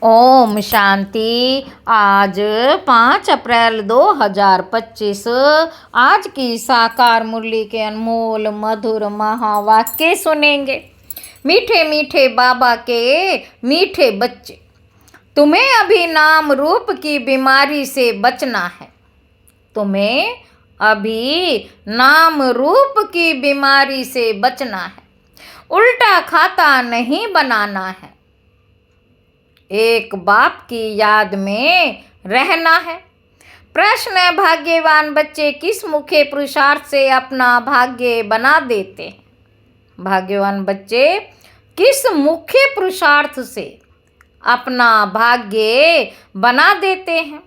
ओम शांति। आज 5 अप्रैल 2025। आज की साकार मुरली के अनमोल मधुर महावाक्य सुनेंगे। मीठे मीठे बाबा के मीठे बच्चे, तुम्हें अभी नाम रूप की बीमारी से बचना है। तुम्हें अभी नाम रूप की बीमारी से बचना है। उल्टा खाता नहीं बनाना है। एक बाप की याद में रहना है। प्रश्न है, भाग्यवान बच्चे किस मुख्य पुरुषार्थ से अपना भाग्य बना देते हैं? भाग्यवान बच्चे किस मुख्य पुरुषार्थ से अपना भाग्य बना देते हैं?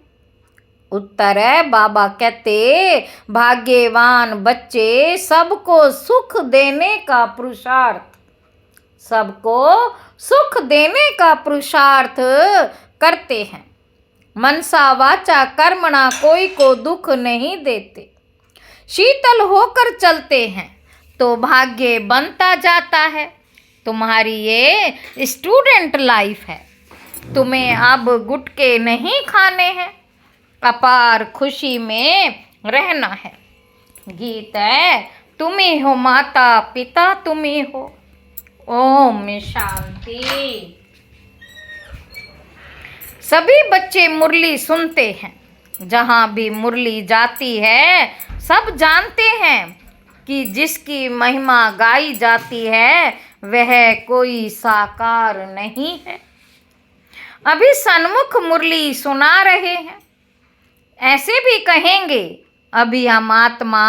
उत्तर है, बाबा कहते भाग्यवान बच्चे सबको सुख देने का पुरुषार्थ, सबको सुख देने का पुरुषार्थ करते हैं। मनसा वाचा कर्मणा कोई को दुख नहीं देते। शीतल होकर चलते हैं तो भाग्य बनता जाता है। तुम्हारी ये स्टूडेंट लाइफ है। तुम्हें अब गुटके नहीं खाने हैं, अपार खुशी में रहना है। गीत है, तुम ही हो माता पिता, तुम ही हो। ओम शांति। सभी बच्चे मुरली सुनते हैं। जहाँ भी मुरली जाती है सब जानते हैं कि जिसकी महिमा गाई जाती है वह कोई साकार नहीं है। अभी सन्मुख मुरली सुना रहे हैं। ऐसे भी कहेंगे, अभी हम आत्मा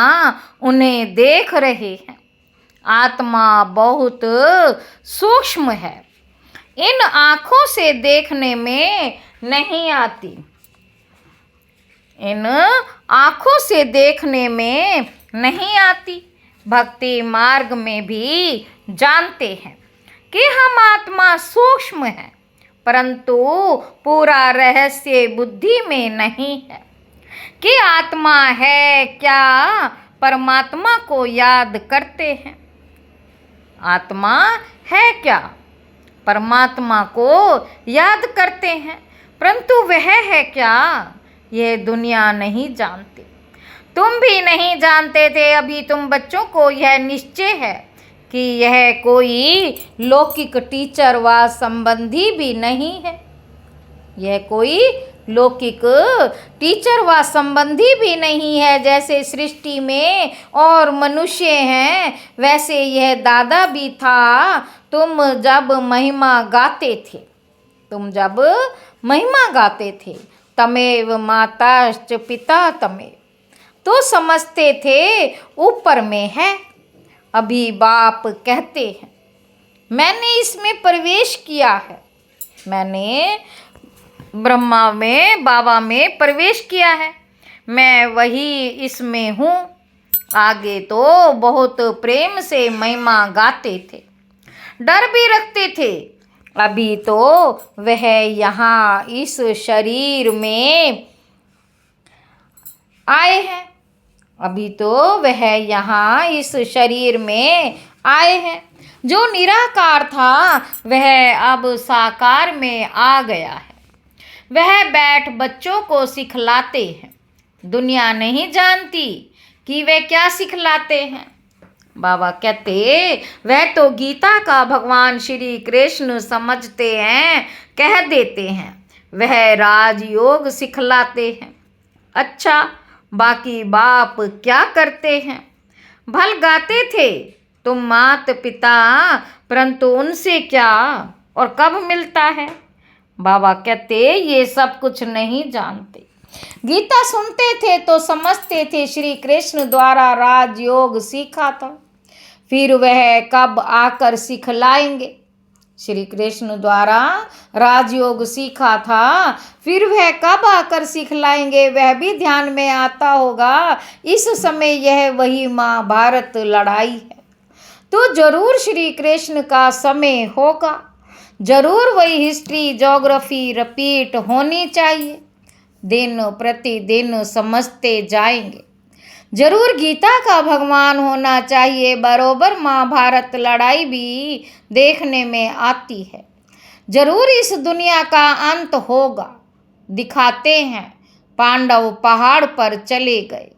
उन्हें देख रहे हैं। आत्मा बहुत सूक्ष्म है, इन आँखों से देखने में नहीं आती। इन आँखों से देखने में नहीं आती। भक्ति मार्ग में भी जानते हैं कि हम आत्मा सूक्ष्म है, परंतु पूरा रहस्य बुद्धि में नहीं है कि आत्मा है क्या। परमात्मा को याद करते हैं। आत्मा है क्या, परमात्मा को याद करते हैं, परंतु वह है क्या यह दुनिया नहीं जानती। तुम भी नहीं जानते थे। अभी तुम बच्चों को यह निश्चय है कि यह कोई लौकिक टीचर व संबंधी भी नहीं है। यह कोई लौकिक टीचर व संबंधी भी नहीं है। जैसे सृष्टि में और मनुष्य हैं वैसे यह दादा भी था। तुम जब महिमा गाते थे, तुम जब महिमा गाते थे, तमेव माताश्च पिता तमेव, तो समझते थे ऊपर में है। अभी बाप कहते हैं, मैंने इसमें प्रवेश किया है। मैंने ब्रह्मा में बाबा में प्रवेश किया है। मैं वही इसमें हूँ। आगे तो बहुत प्रेम से महिमा गाते थे, डर भी रखते थे। अभी तो वह यहाँ इस शरीर में आए हैं। अभी तो वह यहाँ इस शरीर में आए हैं। जो निराकार था वह अब साकार में आ गया है। वह बैठ बच्चों को सिखलाते हैं। दुनिया नहीं जानती कि वे क्या सिखलाते हैं। बाबा कहते वह तो गीता का भगवान श्री कृष्ण समझते हैं, कह देते हैं। वह राजयोग सिखलाते हैं। अच्छा, बाकी बाप क्या करते हैं? भल गाते थे तुम मात पिता, परंतु उनसे क्या और कब मिलता है? बाबा कहते ये सब कुछ नहीं जानते। गीता सुनते थे तो समझते थे श्री कृष्ण द्वारा राजयोग सीखा था, फिर वह कब आकर सिखलाएंगे। श्री कृष्ण द्वारा राजयोग सीखा था, फिर वह कब आकर सिखलाएंगे वह भी ध्यान में आता होगा। इस समय यह वही महाभारत लड़ाई है, तो जरूर श्री कृष्ण का समय होगा। जरूर वही हिस्ट्री ज्योग्राफी रिपीट होनी चाहिए। दिन प्रतिदिन समझते जाएंगे। जरूर गीता का भगवान होना चाहिए। बरोबर महाभारत लड़ाई भी देखने में आती है। जरूर इस दुनिया का अंत होगा। दिखाते हैं पांडव पहाड़ पर चले गए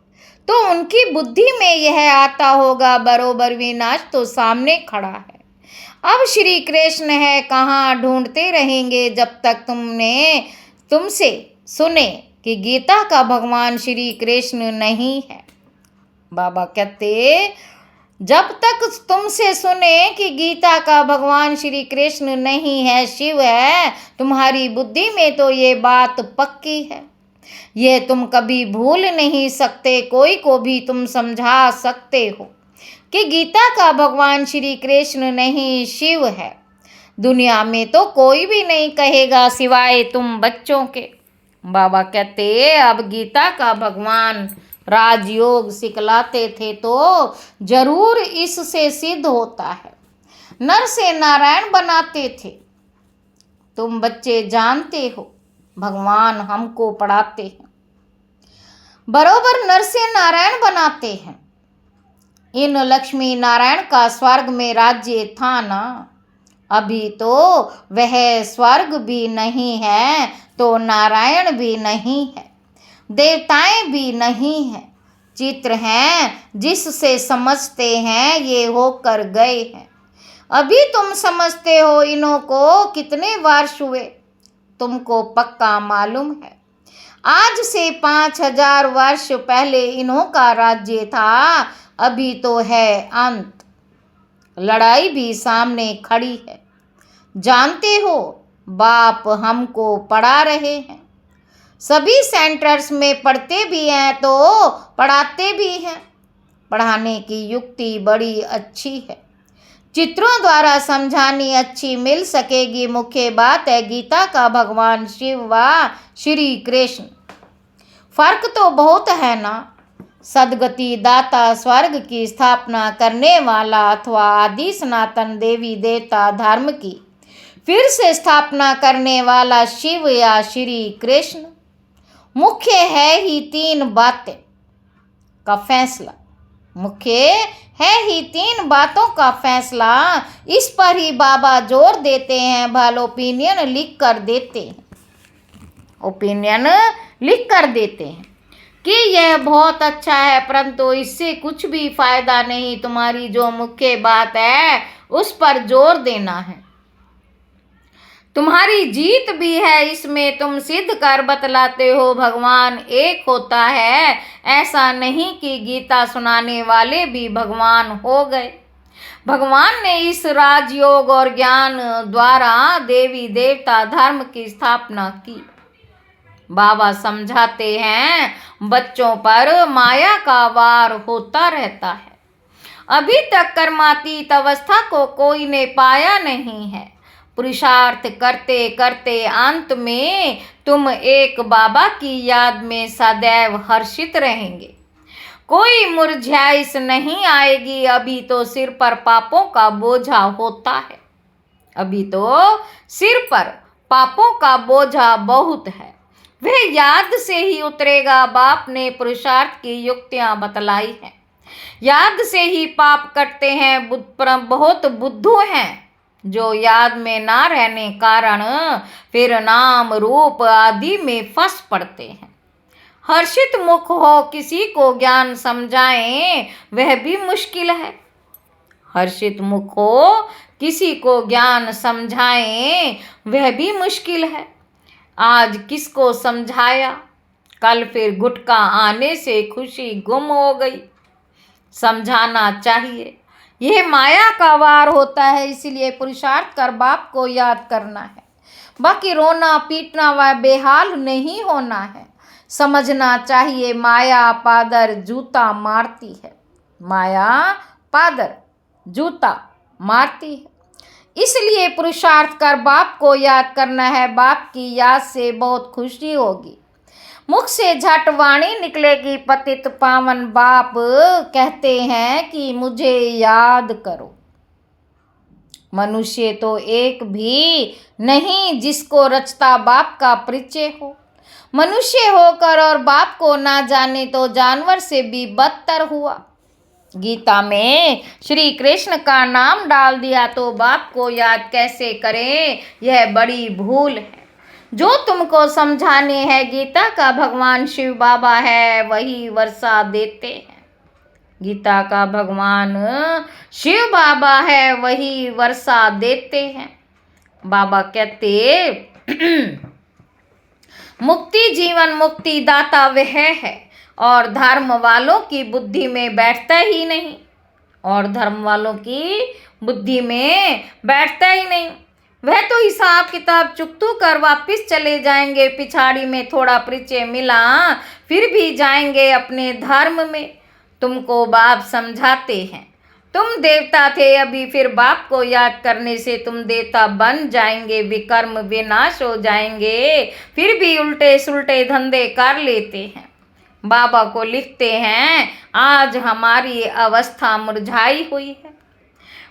तो उनकी बुद्धि में यह आता होगा बरोबर विनाश तो सामने खड़ा है। अब श्री कृष्ण है कहाँ ढूंढते रहेंगे जब तक तुमसे सुने कि गीता का भगवान श्री कृष्ण नहीं है। बाबा कहते जब तक तुमसे सुने कि गीता का भगवान श्री कृष्ण नहीं है, शिव है, तुम्हारी बुद्धि में तो ये बात पक्की है। ये तुम कभी भूल नहीं सकते। कोई को भी तुम समझा सकते हो कि गीता का भगवान श्री कृष्ण नहीं, शिव है। दुनिया में तो कोई भी नहीं कहेगा सिवाय तुम बच्चों के। बाबा कहते अब गीता का भगवान राजयोग सिखलाते थे तो जरूर इससे सिद्ध होता है। नर से नारायण बनाते थे। तुम बच्चे जानते हो भगवान हमको पढ़ाते हैं, बरोबर नर से नारायण बनाते हैं। इन लक्ष्मी नारायण का स्वर्ग में राज्य था ना। अभी तो वह स्वर्ग भी नहीं है तो नारायण भी नहीं है, देवताएं भी नहीं है। चित्र हैं जिससे समझते हैं ये होकर गए हैं। अभी तुम समझते हो इन्हों को कितने वर्ष हुए, तुमको पक्का मालूम है। आज से 5000 वर्ष पहले इन्हों का राज्य था। अभी तो है अंत, लड़ाई भी सामने खड़ी है। जानते हो बाप हमको पढ़ा रहे हैं। सभी सेंटर्स में पढ़ते भी हैं तो पढ़ाते भी हैं। पढ़ाने की युक्ति बड़ी अच्छी है, चित्रों द्वारा समझानी अच्छी मिल सकेगी। मुख्य बात है गीता का भगवान शिव व श्री कृष्ण। फर्क तो बहुत है ना। सदगति दाता, स्वर्ग की स्थापना करने वाला अथवा आदि सनातन देवी देवता धर्म की फिर से स्थापना करने वाला शिव या श्री कृष्ण। मुख्य है ही 3 बातें का फैसला। मुख्य है ही 3 बातों का फैसला। इस पर ही बाबा जोर देते हैं। भल ओपिनियन लिख कर देते हैं, ओपिनियन लिख कर देते हैं कि यह बहुत अच्छा है, परंतु इससे कुछ भी फायदा नहीं। तुम्हारी जो मुख्य बात है उस पर जोर देना है। तुम्हारी जीत भी है इसमें। तुम सिद्ध कर बतलाते हो भगवान एक होता है। ऐसा नहीं कि गीता सुनाने वाले भी भगवान हो गए। भगवान ने इस राजयोग और ज्ञान द्वारा देवी देवता धर्म की स्थापना की। बाबा समझाते हैं बच्चों पर माया का वार होता रहता है। अभी तक कर्मातीत अवस्था को कोई ने पाया नहीं है। पुरुषार्थ करते करते अंत में तुम एक बाबा की याद में सदैव हर्षित रहेंगे। कोई मुरझाइश नहीं आएगी। अभी तो सिर पर पापों का बोझा होता है। अभी तो सिर पर पापों का बोझा बहुत है। वह याद से ही उतरेगा। बाप ने पुरुषार्थ की युक्तियां बतलाई हैं। याद से ही पाप कटते हैं। बहुत बुद्धू हैं जो याद में ना रहने कारण फिर नाम रूप आदि में फंस पड़ते हैं। हर्षित मुख हो किसी को ज्ञान समझाएं वह भी मुश्किल है। हर्षित मुख हो किसी को ज्ञान समझाएं वह भी मुश्किल है। आज किसको समझाया, कल फिर गुटका आने से खुशी गुम हो गई। समझाना चाहिए। यह माया का वार होता है, इसलिए पुरुषार्थ कर बाप को याद करना है। बाकी रोना पीटना व बेहाल नहीं होना है। समझना चाहिए माया पादर जूता मारती है। माया पादर जूता मारती है। इसलिए पुरुषार्थ कर बाप को याद करना है। बाप की याद से बहुत खुशी होगी। मुख से झट वाणी निकलेगी। पतित पावन बाप कहते हैं कि मुझे याद करो। मनुष्य तो एक भी नहीं जिसको रचता बाप का परिचय हो। मनुष्य होकर और बाप को ना जाने तो जानवर से भी बदतर हुआ। गीता में श्री कृष्ण का नाम डाल दिया तो बाप को याद कैसे करें, यह बड़ी भूल है। जो तुमको समझाने है गीता का भगवान शिव बाबा है, वही वर्षा देते हैं। गीता का भगवान शिव बाबा है, वही वर्षा देते हैं। बाबा कहते मुक्ति जीवन मुक्ति दाता वह है, और धर्म वालों की बुद्धि में बैठता ही नहीं, और धर्म वालों की बुद्धि में बैठता ही नहीं। वह तो हिसाब किताब चुकतू कर वापिस चले जाएंगे। पिछाड़ी में थोड़ा परिचय मिला, फिर भी जाएंगे अपने धर्म में। तुमको बाप समझाते हैं, तुम देवता थे अभी, फिर बाप को याद करने से तुम देवता बन जाएंगे। विकर्म विनाश हो जाएंगे, फिर भी उल्टे सुल्टे धंधे कर लेते हैं। बाबा को लिखते हैं, आज हमारी अवस्था मुरझाई हुई है।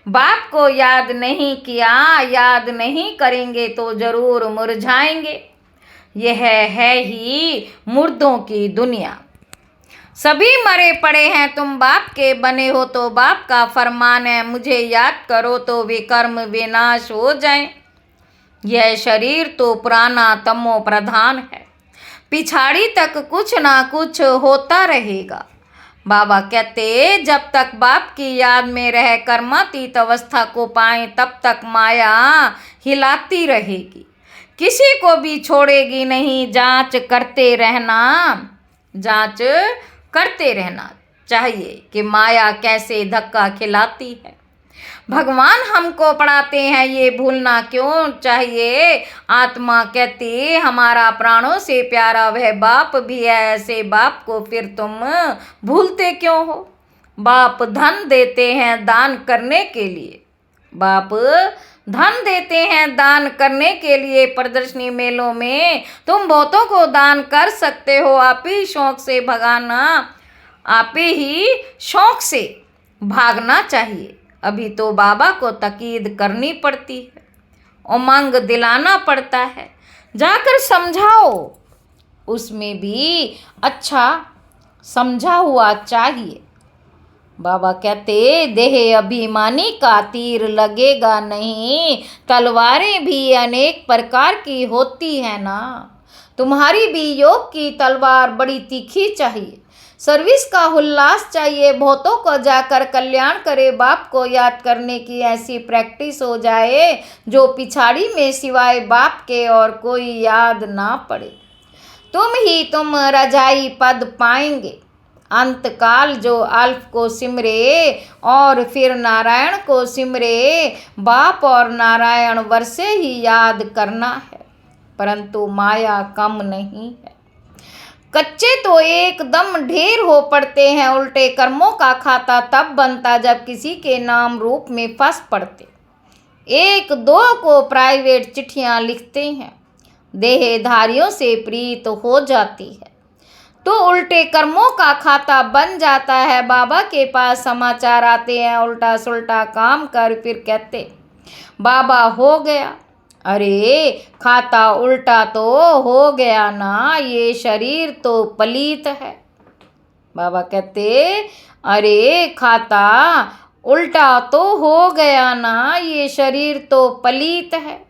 बाप को याद नहीं किया, याद नहीं करेंगे तो जरूर मुरझाएंगे। यह है ही मुर्दों की दुनिया। सभी मरे पड़े हैं, तुम बाप के बने हो तो बाप का फरमान है, मुझे याद करो तो विकर्म विनाश हो जाएं। यह शरीर तो पुराना तमो प्रधान है, पिछाड़ी तक कुछ ना कुछ होता रहेगा। बाबा कहते जब तक बाप की याद में रह कर्मातीत अवस्था को पाएं, तब तक माया हिलाती रहेगी, किसी को भी छोड़ेगी नहीं। जांच करते रहना चाहिए कि माया कैसे धक्का खिलाती है। भगवान हमको पढ़ाते हैं, ये भूलना क्यों चाहिए। आत्मा कहती हमारा प्राणों से प्यारा वह बाप भी है, ऐसे बाप को फिर तुम भूलते क्यों हो। बाप धन देते हैं दान करने के लिए, बाप धन देते हैं दान करने के लिए। प्रदर्शनी मेलों में तुम बहुतों को दान कर सकते हो, आप ही शौक से भागना चाहिए। अभी तो बाबा को ताकीद करनी पड़ती है, उमंग दिलाना पड़ता है, जाकर समझाओ, उसमें भी अच्छा समझा हुआ चाहिए। बाबा कहते देह अभिमानी का तीर लगेगा नहीं, तलवारें भी अनेक प्रकार की होती है ना। तुम्हारी भी योग की तलवार बड़ी तीखी चाहिए, सर्विस का उल्लास चाहिए। बहुतों को जाकर कल्याण करे, बाप को याद करने की ऐसी प्रैक्टिस हो जाए जो पिछाड़ी में सिवाय बाप के और कोई याद ना पड़े। तुम रजाई पद पाएंगे। अंतकाल जो अल्फ को सिमरे और फिर नारायण को सिमरे, बाप और नारायण वर्षे ही याद करना है, परंतु माया कम नहीं है। कच्चे तो एकदम ढेर हो पड़ते हैं। उल्टे कर्मों का खाता तब बनता जब किसी के नाम रूप में फंस पड़ते। एक दो को प्राइवेट चिट्ठियां लिखते हैं, देहधारियों से प्रीत हो जाती है तो उल्टे कर्मों का खाता बन जाता है। बाबा के पास समाचार आते हैं, उल्टा सुल्टा काम कर, फिर कहते बाबा हो गया। अरे खाता उल्टा तो हो गया ना, ये शरीर तो पलीत है। बाबा कहते अरे खाता उल्टा तो हो गया ना, ये शरीर तो पलीत है।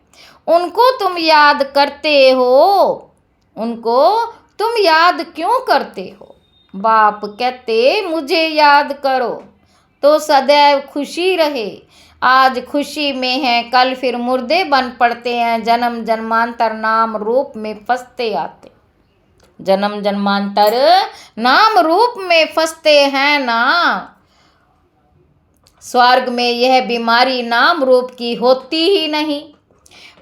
उनको तुम याद करते हो, उनको तुम याद क्यों करते हो। बाप कहते मुझे याद करो तो सदैव खुशी रहे। आज खुशी में है, कल फिर मुर्दे बन पड़ते हैं। जन्म जन्मांतर नाम रूप में फंसते आते, जन्म जन्मांतर नाम रूप में फंसते हैं ना। स्वर्ग में यह बीमारी नाम रूप की होती ही नहीं,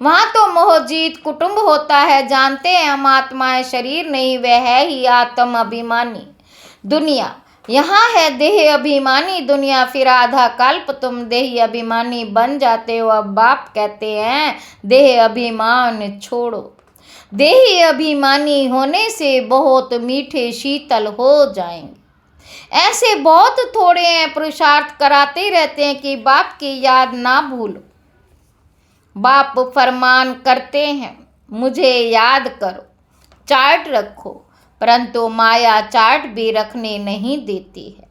वहाँ तो मोहजीत कुटुंब होता है। जानते हैं हम आत्माएं शरीर नहीं, वह है ही आत्म अभिमानी दुनिया। यहाँ है देह अभिमानी दुनिया, फिर आधा कल्प तुम देह अभिमानी बन जाते हो। अब बाप कहते हैं देह अभिमान छोड़ो। देह अभिमानी होने से बहुत मीठे शीतल हो जाएंगे। ऐसे बहुत थोड़े हैं, पुरुषार्थ कराते रहते हैं कि बाप की याद ना भूलो। बाप फरमान करते हैं मुझे याद करो, चार्ट रखो, परंतु माया चार्ट भी रखने नहीं देती है।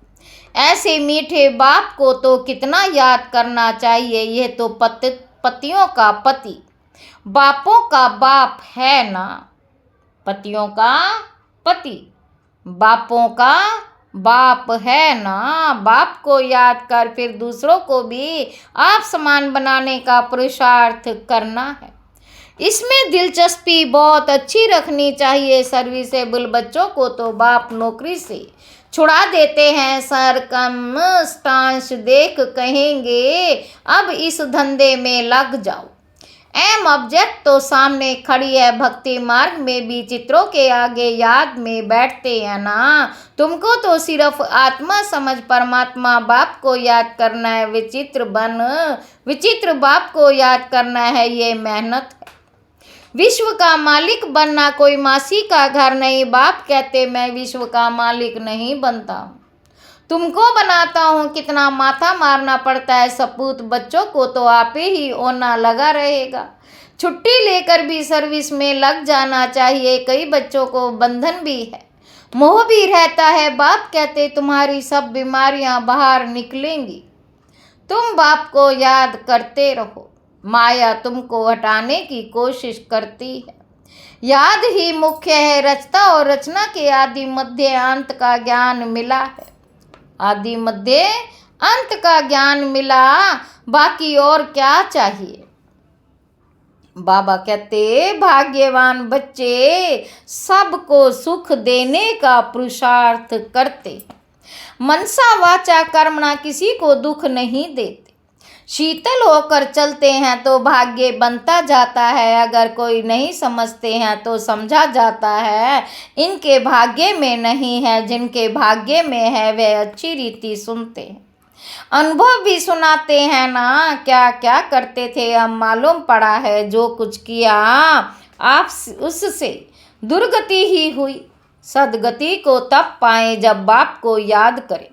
ऐसे मीठे बाप को तो कितना याद करना चाहिए। यह तो पतियों का पति, बापों का बाप है ना। पतियों का पति, बापों का बाप है ना। बाप को याद कर फिर दूसरों को भी आप समान बनाने का पुरुषार्थ करना है। इसमें दिलचस्पी बहुत अच्छी रखनी चाहिए। सर्विसेबल बच्चों को तो बाप नौकरी से छुड़ा देते हैं। सरकमस्टांस देख कहेंगे अब इस धंधे में लग जाओ। एम ऑब्जेक्ट तो सामने खड़ी है। भक्ति मार्ग में भी चित्रों के आगे याद में बैठते हैं ना। तुमको तो सिर्फ आत्मा समझ परमात्मा बाप को याद करना है। विचित्र बाप को याद करना है, ये मेहनत है। विश्व का मालिक बनना कोई मासी का घर नहीं। बाप कहते मैं विश्व का मालिक नहीं बनता हूँ, तुमको बनाता हूँ। कितना माथा मारना पड़ता है। सपूत बच्चों को तो आप ही ओना लगा रहेगा। छुट्टी लेकर भी सर्विस में लग जाना चाहिए। कई बच्चों को बंधन भी है, मोह भी रहता है। बाप कहते तुम्हारी सब बीमारियां बाहर निकलेंगी, तुम बाप को याद करते रहो। माया तुमको हटाने की कोशिश करती है। याद ही मुख्य है। रचता और रचना के आदि मध्य अंत का ज्ञान मिला है। आदि मध्य अंत का ज्ञान मिला, बाकी और क्या चाहिए। बाबा कहते भाग्यवान बच्चे सबको सुख देने का पुरुषार्थ करते हैं। मनसा वाचा कर्मणा किसी को दुख नहीं देते। शीतल होकर चलते हैं तो भाग्य बनता जाता है। अगर कोई नहीं समझते हैं तो समझा जाता है इनके भाग्य में नहीं है। जिनके भाग्य में है वे अच्छी रीति सुनते हैं, अनुभव भी सुनाते हैं ना। क्या क्या करते थे अब मालूम पड़ा है। जो कुछ किया आप उससे दुर्गति ही हुई। सदगति को तब पाए जब बाप को याद करें।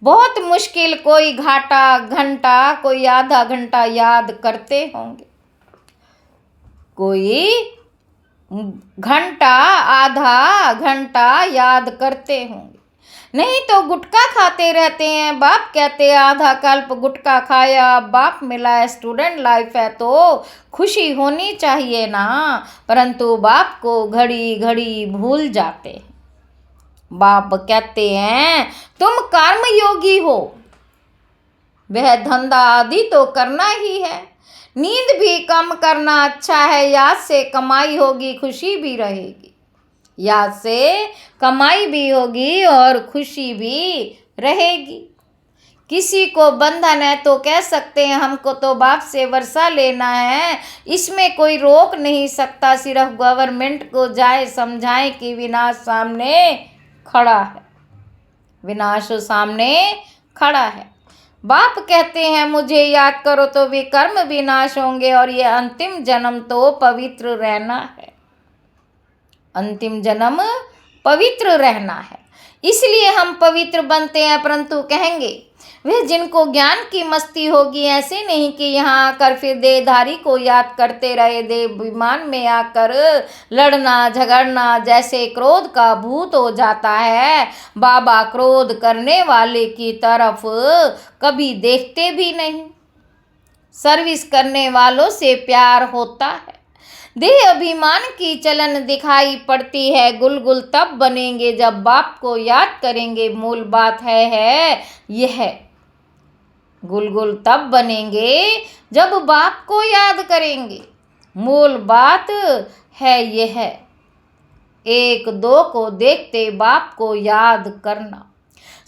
बहुत मुश्किल कोई घंटा कोई आधा घंटा याद करते होंगे। कोई घंटा आधा घंटा याद करते होंगे, नहीं तो गुटखा खाते रहते हैं। बाप कहते आधा कल्प गुटखा खाया, बाप मिला। स्टूडेंट लाइफ है तो खुशी होनी चाहिए ना, परंतु बाप को घड़ी घड़ी भूल जाते हैं। बाप कहते हैं तुम कर्मयोगी हो, वह धंधा आदि तो करना ही है। नींद भी कम करना अच्छा है। याद से कमाई होगी, खुशी भी रहेगी। याद से कमाई भी होगी और खुशी भी रहेगी। किसी को बंधन है तो कह सकते हैं हमको तो बाप से वर्षा लेना है, इसमें कोई रोक नहीं सकता। सिर्फ गवर्नमेंट को जाए समझाएं कि विनाश सामने खड़ा है। विनाश सामने खड़ा है। बाप कहते हैं मुझे याद करो तो वे कर्म विनाश होंगे और ये अंतिम जन्म तो पवित्र रहना है। अंतिम जन्म पवित्र रहना है, इसलिए हम पवित्र बनते हैं। परंतु कहेंगे वे जिनको ज्ञान की मस्ती होगी, ऐसे नहीं कि यहाँ आकर फिर देहधारी को याद करते रहे। देव विमान में आकर लड़ना झगड़ना जैसे क्रोध का भूत हो जाता है। बाबा क्रोध करने वाले की तरफ कभी देखते भी नहीं। सर्विस करने वालों से प्यार होता है। देह अभिमान की चलन दिखाई पड़ती है। गुलगुल तब बनेंगे जब बाप को याद करेंगे। मूल बात है यह। गुलगुल तब बनेंगे जब बाप को याद करेंगे। मूल बात है यह। एक दो को देखते बाप को याद करना।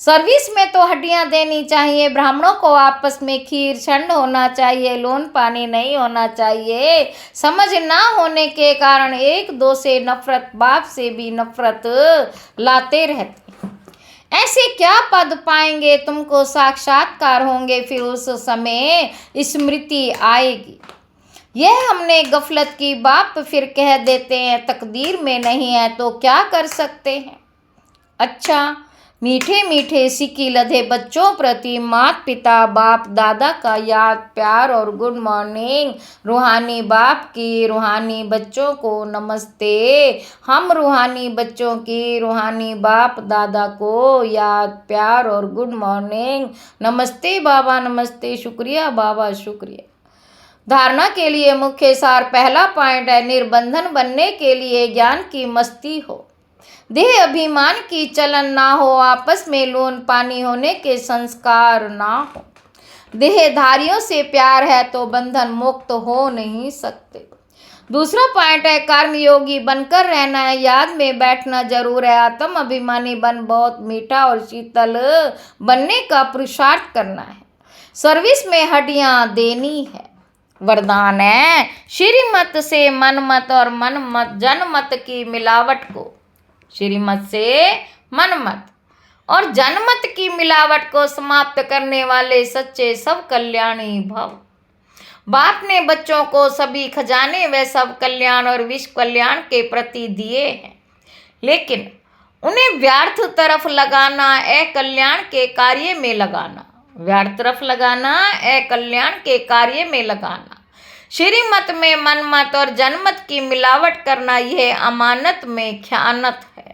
सर्विस में तो हड्डियां देनी चाहिए। ब्राह्मणों को आपस में खीर छंड होना चाहिए, लोन पानी नहीं होना चाहिए। समझ ना होने के कारण एक दो से नफरत, बाप से भी नफरत लाते रहते। ऐसे क्या पद पाएंगे, तुमको साक्षात्कार होंगे, फिर उस समय स्मृति आएगी। यह हमने गफलत की। बाप फिर कह देते हैं तकदीर में नहीं है तो क्या कर सकते हैं। अच्छा मीठे मीठे सिक्की लधे बच्चों प्रति माता पिता बाप दादा का याद प्यार और गुड मॉर्निंग। रूहानी बाप की रूहानी बच्चों को नमस्ते। हम रूहानी बच्चों की रूहानी बाप दादा को याद प्यार और गुड मॉर्निंग। नमस्ते बाबा, नमस्ते, शुक्रिया बाबा, शुक्रिया। धारणा के लिए मुख्य सार पहला पॉइंट है, निर्बंधन बनने के लिए ज्ञान की मस्ती हो, देह अभिमान की चलन ना हो, आपस में लोन पानी होने के संस्कार ना हो। देहधारियों से प्यार है तो बंधन मुक्त हो नहीं सकते। दूसरा पॉइंट है, कर्मयोगी बनकर रहना है, याद में बैठना जरूर है। आत्म अभिमानी बन बहुत मीठा और शीतल बनने का पुरुषार्थ करना है। सर्विस में हड्डियां देनी है। वरदान है, श्रीमत से मनमत और मनमत जनमत की मिलावट को, श्रीमत से मनमत और जनमत की मिलावट को समाप्त करने वाले सच्चे सब कल्याणी भव। बाप ने बच्चों को सभी खजाने व सब कल्याण और विश्व कल्याण के प्रति दिए हैं, लेकिन उन्हें व्यर्थ तरफ लगाना, अकल्याण के कार्य में लगाना, व्यर्थ तरफ लगाना, अकल्याण के कार्य में लगाना, श्रीमत में मनमत और जनमत की मिलावट करना, यह अमानत में ख्यानत है।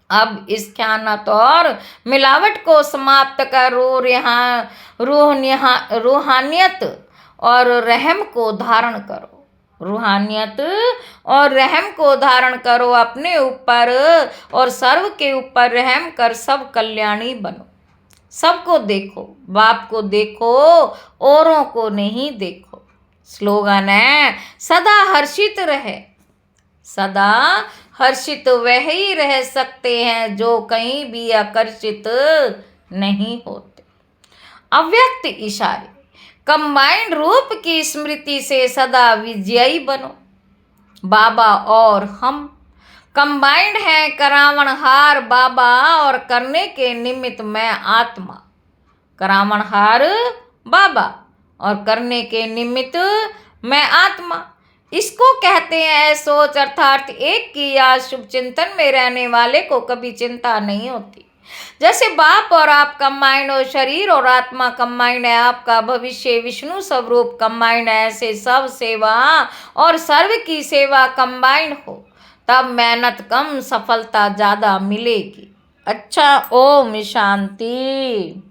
अब इस ख्यानत और मिलावट को समाप्त कर रूहानियत और रहम को धारण करो। रूहानियत और रहम को धारण करो, अपने ऊपर और सर्व के ऊपर रहम कर सब कल्याणी बनो। सबको देखो, बाप को देखो, औरों को नहीं देखो। स्लोगन है, सदा हर्षित रहे। सदा हर्षित वह ही रह सकते हैं जो कहीं भी आकर्षित नहीं होते। अव्यक्त इशारे, कंबाइंड रूप की स्मृति से सदा विजयी बनो। बाबा और हम कंबाइंड हैं, करावणहार बाबा और करने के निमित्त मैं आत्मा। करावणहार बाबा और करने के निमित्त मैं आत्मा, इसको कहते हैं सोच, अर्थात एक की याद। शुभ चिंतन में रहने वाले को कभी चिंता नहीं होती। जैसे बाप और आप कंबाइंड हो, शरीर और आत्मा कंबाइंड है, आपका भविष्य विष्णु स्वरूप कंबाइंड है, ऐसे सब सेवा और सर्व की सेवा कंबाइंड हो, तब मेहनत कम सफलता ज़्यादा मिलेगी। अच्छा, ओम शांति।